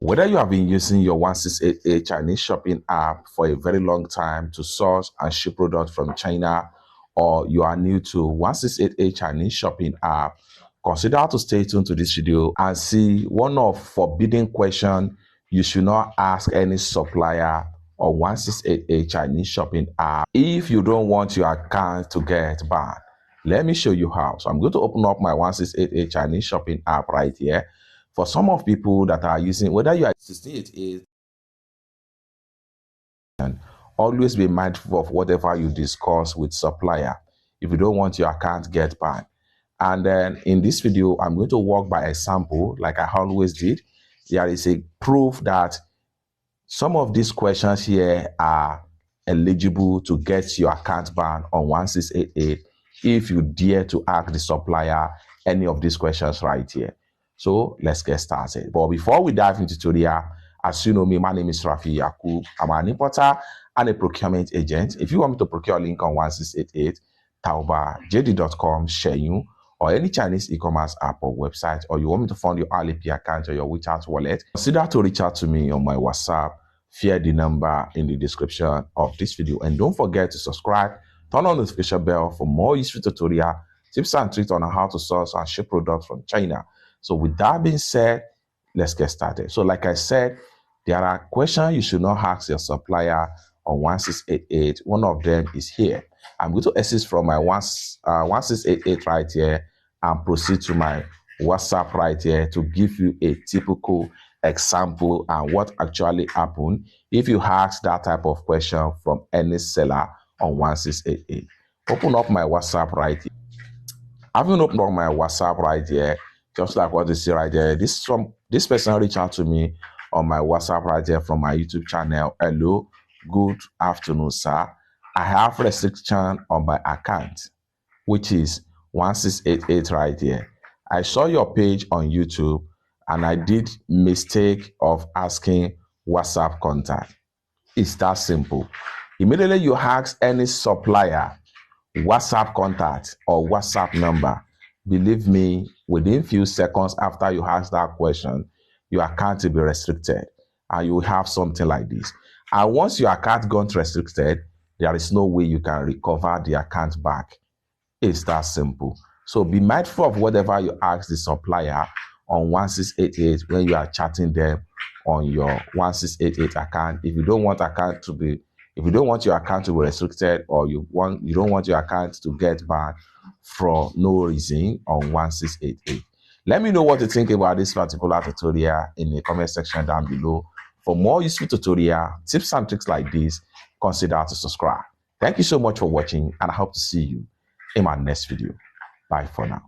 Whether you have been using your 168A Chinese shopping app for a very long time to source and ship products from China, or you are new to 168A Chinese shopping app, consider to stay tuned to this video and see one of forbidden questions you should not ask any supplier or 168A Chinese shopping app if you don't want your account to get banned. Let me show you how. So I'm going to open up my 168A Chinese shopping app right here. For some of people that are using, whether you are 168A, always be mindful of whatever you discuss with supplier if you don't want your account to get banned. And then in this video, I'm going to work by example, like I always did. There is a proof that some of these questions here are eligible to get your account banned on 168A if you dare to ask the supplier any of these questions right here. So let's get started. But before we dive into tutorial, as you know me, my name is Rafi Yakub. I'm an importer and a procurement agent. If you want me to procure a link on 1688, Taoba, JD.com, Shein, or any Chinese e-commerce app or website, or you want me to fund your Alipay account or your WeChat wallet, consider to reach out to me on my WhatsApp via the number in the description of this video. And don't forget to subscribe, turn on the notification bell for more useful tutorial, tips and tricks on how to source and ship products from China. So with that being said, let's get started. So like I said, there are questions you should not ask your supplier on 1688. One of them is here. I'm going to exit from my 1688 right here and proceed to my WhatsApp right here to give you a typical example and what actually happened if you ask that type of question from any seller on 1688. Open up my WhatsApp right here. Having opened up my WhatsApp right here, just like what you see right there, this person reached out to me on my WhatsApp right here from my YouTube channel. Hello, good afternoon, sir. I have restriction on my account, which is 1688 right here. I saw your page on YouTube and I did mistake of asking WhatsApp contact. It's that simple. Immediately you ask any supplier WhatsApp contact or WhatsApp number, believe me, within few seconds after you ask that question, your account will be restricted and you will have something like this. And once your account gone restricted, there is no way you can recover the account back. It's that simple. So be mindful of whatever you ask the supplier on 1688 when you are chatting them on your 1688 account. If you don't want your account to be restricted, or you don't want your account to get banned for no reason on 1688. Let me know what you think about this particular tutorial in the comment section down below. For more useful tutorial, tips and tricks like this, consider to subscribe. Thank you so much for watching, and I hope to see you in my next video. Bye for now.